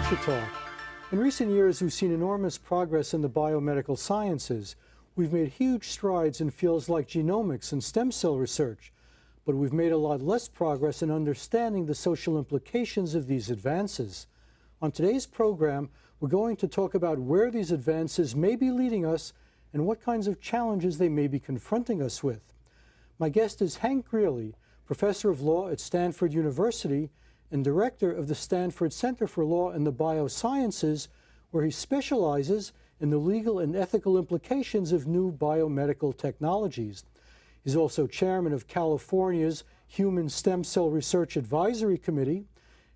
Future Talk. In recent years, we've seen enormous progress in the biomedical sciences. We've made huge strides in fields like genomics and stem cell research, but we've made a lot less progress in understanding the social implications of these advances. On today's program, we're going to talk about where these advances may be leading us and what kinds of challenges they may be confronting us with. My guest is Hank Greely, professor of law at Stanford University and director of the Stanford Center for Law and the Biosciences, where he specializes in the legal and ethical implications of new biomedical technologies. He's also chairman of California's Human Stem Cell Research Advisory Committee,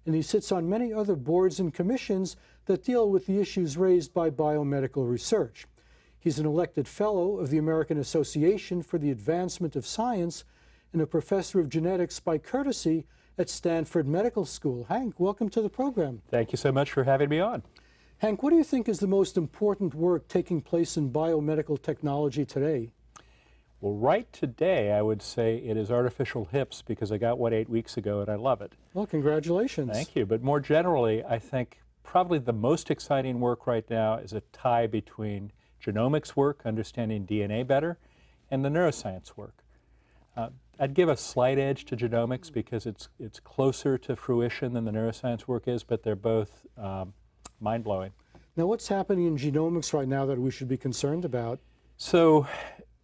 and he sits on many other boards and commissions that deal with the issues raised by biomedical research. He's an elected fellow of the American Association for the Advancement of Science and a professor of genetics by courtesy at Stanford Medical School. Hank, welcome to the program. Thank you so much for having me on. Hank, what do you think is the most important work taking place in biomedical technology today? Well, right today, I would say it is artificial hips because I got one 8 weeks ago and I love it. Well, congratulations. Thank you. But more generally, I think probably the most exciting work right now is a tie between genomics work, understanding DNA better, and the neuroscience work. I'd give a slight edge to genomics because it's closer to fruition than the neuroscience work is, but they're both mind-blowing. Now, what's happening in genomics right now that we should be concerned about? So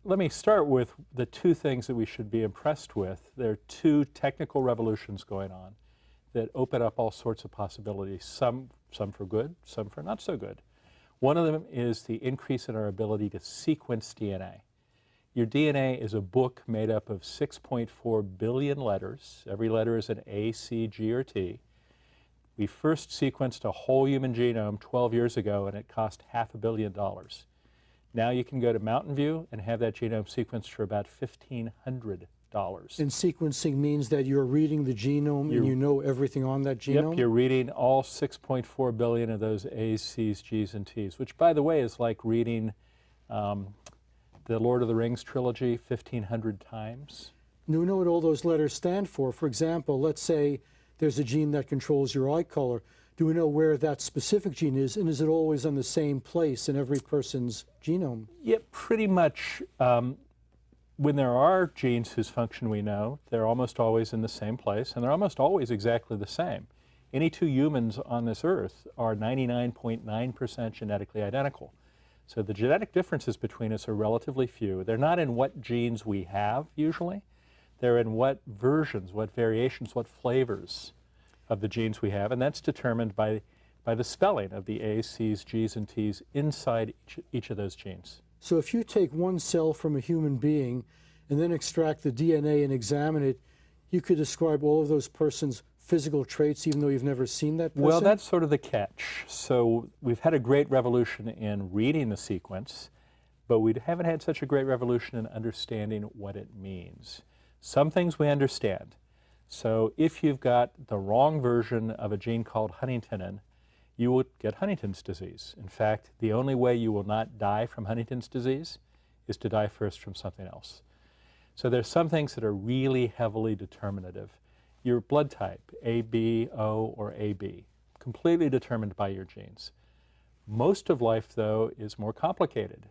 let me start with the two things that we should be impressed with. There are two technical revolutions going on that open up all sorts of possibilities, some for good, some for not so good. One of them is the increase in our ability to sequence DNA. Your DNA is a book made up of 6.4 billion letters. Every letter is an A, C, G, or T. We first sequenced a whole human genome 12 years ago, and it cost $500 million. Now you can go to Mountain View and have that genome sequenced for about $1,500. And sequencing means that you're reading the genome and you know everything on that genome? Yep, you're reading all 6.4 billion of those A's, C's, G's, and T's, which, by the way, is like reading the Lord of the Rings trilogy 1,500 times. Do we know what all those letters stand for? For example, let's say there's a gene that controls your eye color. Do we know where that specific gene is, and is it always on the same place in every person's genome? Yeah, pretty much. When there are genes whose function we know, they're almost always in the same place, and they're almost always exactly the same. Any two humans on this earth are 99.9% genetically identical. So the genetic differences between us are relatively few. They're not in what genes we have, usually. They're in what versions, what variations, what flavors of the genes we have, and that's determined by the spelling of the A's, C's, G's, and T's inside each of those genes. So if you take one cell from a human being and then extract the DNA and examine it, you could describe all of those persons' physical traits even though you've never seen that person? Well, that's sort of the catch. So we've had a great revolution in reading the sequence, but we haven't had such a great revolution in understanding what it means. Some things we understand. So if you've got the wrong version of a gene called Huntingtonin, you will get Huntington's disease. In fact, the only way you will not die from Huntington's disease is to die first from something else. So there's some things that are really heavily determinative. Your blood type, AB, O, or AB, completely determined by your genes. Most of life, though, is more complicated.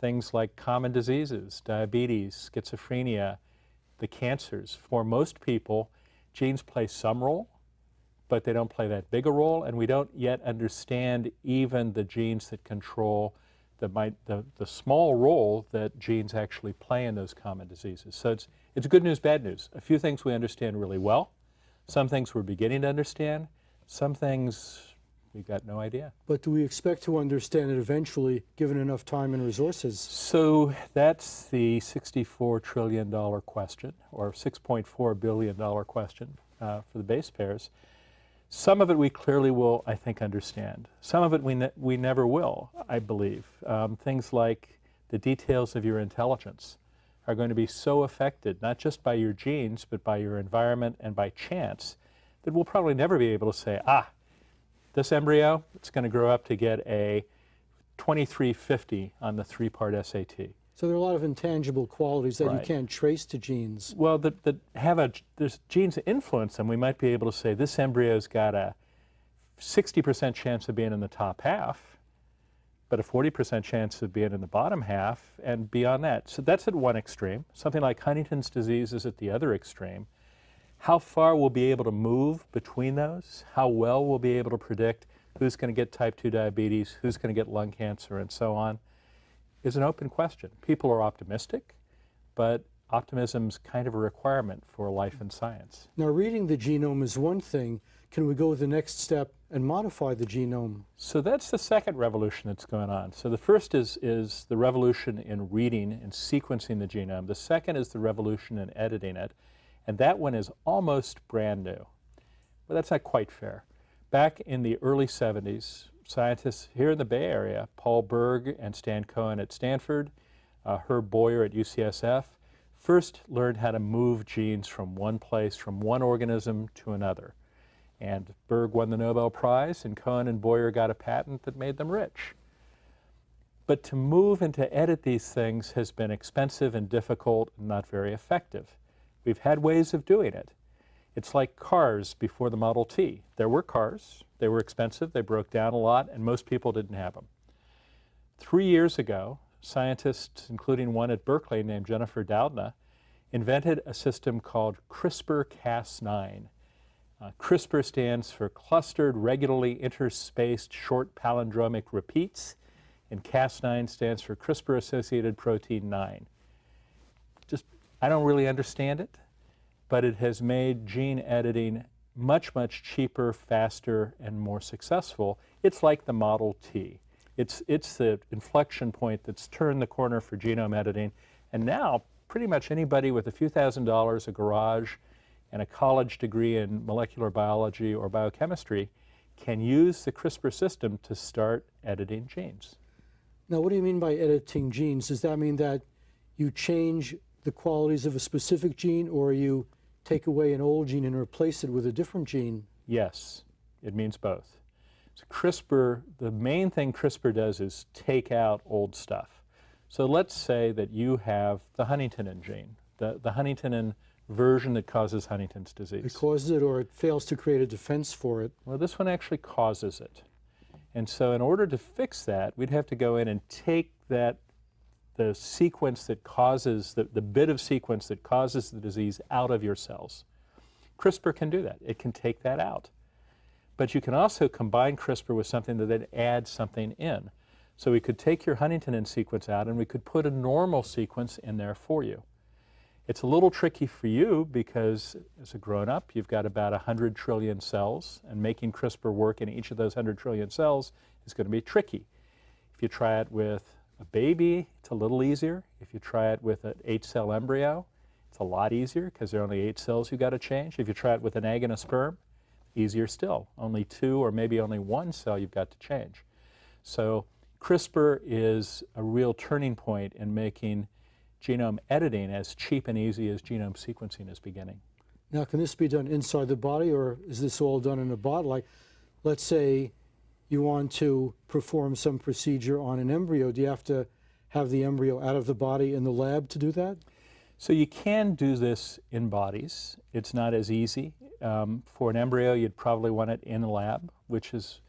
Things like common diseases, diabetes, schizophrenia, the cancers. For most people, genes play some role, but they don't play that big a role, and we don't yet understand even the genes that control the small role that genes actually play in those common diseases. So it's good news, bad news. A few things we understand really well, some things we're beginning to understand, some things we've got no idea. But do we expect to understand it eventually, given enough time and resources? So that's the $64 trillion question, or $6.4 billion question for the base pairs. Some of it we clearly will, I think, understand. Some of it we never will, I believe. Things like the details of your intelligence are going to be so affected, not just by your genes, but by your environment and by chance, that we'll probably never be able to say, this embryo, it's going to grow up to get a 2350 on the 3-part SAT. So there are a lot of intangible qualities that you can't trace to genes. Well, there's genes that influence them. We might be able to say this embryo's got a 60% chance of being in the top half, but a 40% chance of being in the bottom half, and beyond that. So that's at one extreme. Something like Huntington's disease is at the other extreme. How far we'll be able to move between those, how well we'll be able to predict who's going to get type 2 diabetes, who's going to get lung cancer, and so on, is an open question. People are optimistic, but optimism's kind of a requirement for life and science. Now, reading the genome is one thing. Can we go the next step and modify the genome? So that's the second revolution that's going on. So the first is the revolution in reading and sequencing the genome. The second is the revolution in editing it. And that one is almost brand new. But that's not quite fair. Back in the early 70s, scientists here in the Bay Area, Paul Berg and Stan Cohen at Stanford, Herb Boyer at UCSF, first learned how to move genes from one place, from one organism to another. And Berg won the Nobel Prize, and Cohen and Boyer got a patent that made them rich. But to move and to edit these things has been expensive and difficult and not very effective. We've had ways of doing it. It's like cars before the Model T. There were cars, they were expensive, they broke down a lot, and most people didn't have them. 3 years ago, scientists, including one at Berkeley named Jennifer Doudna, invented a system called CRISPR-Cas9. CRISPR stands for Clustered Regularly Interspaced Short Palindromic Repeats, and Cas9 stands for CRISPR-associated protein 9. I don't really understand it, but it has made gene editing much, much cheaper, faster, and more successful. It's like the Model T. It's the inflection point that's turned the corner for genome editing, and now pretty much anybody with a few $1,000s, a garage, and a college degree in molecular biology or biochemistry can use the CRISPR system to start editing genes. Now, what do you mean by editing genes? Does that mean that you change the qualities of a specific gene, or you take away an old gene and replace it with a different gene? Yes, it means both. So CRISPR, the main thing CRISPR does is take out old stuff. So let's say that you have the Huntington gene, the Huntington version that causes Huntington's disease. It causes it, or it fails to create a defense for it? Well, this one actually causes it. And so in order to fix that, we'd have to go in and take the sequence that causes, the bit of sequence that causes the disease out of your cells. CRISPR can do that. It can take that out. But you can also combine CRISPR with something that then adds something in. So we could take your Huntington sequence out and we could put a normal sequence in there for you. It's a little tricky for you because as a grown-up, you've got about 100 trillion cells, and making CRISPR work in each of those 100 trillion cells is going to be tricky. If you try it with a baby, it's a little easier. If you try it with an 8-cell embryo, it's a lot easier because there are only 8 cells you've got to change. If you try it with an egg and a sperm, easier still. Only 2 or maybe only 1 cell you've got to change. So CRISPR is a real turning point in making genome editing as cheap and easy as genome sequencing is beginning. Now, can this be done inside the body, or is this all done in a bottle? Like, let's say you want to perform some procedure on an embryo. Do you have to have the embryo out of the body in the lab to do that? So you can do this in bodies. It's not as easy. For an embryo, you'd probably want it in a lab, which is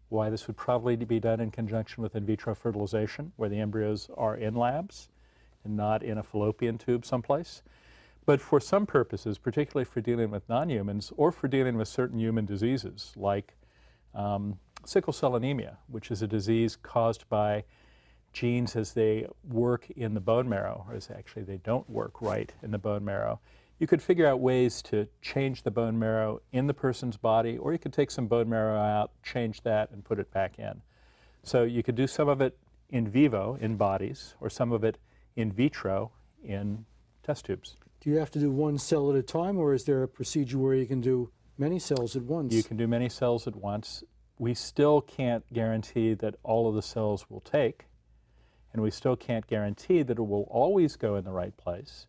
why this would probably be done in conjunction with in vitro fertilization, where the embryos are in labs and not in a fallopian tube someplace. But for some purposes, particularly for dealing with non-humans or for dealing with certain human diseases like sickle cell anemia, which is a disease caused by genes as they work in the bone marrow, or as actually they don't work right in the bone marrow. You could figure out ways to change the bone marrow in the person's body, or you could take some bone marrow out, change that, and put it back in. So you could do some of it in vivo, in bodies, or some of it in vitro, in test tubes. Do you have to do one cell at a time, or is there a procedure where you can do many cells at once? You can do many cells at once. We still can't guarantee that all of the cells will take, and we still can't guarantee that it will always go in the right place.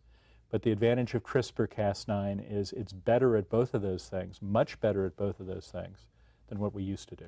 But the advantage of CRISPR-Cas9 is it's better at both of those things, much better at both of those things than what we used to do.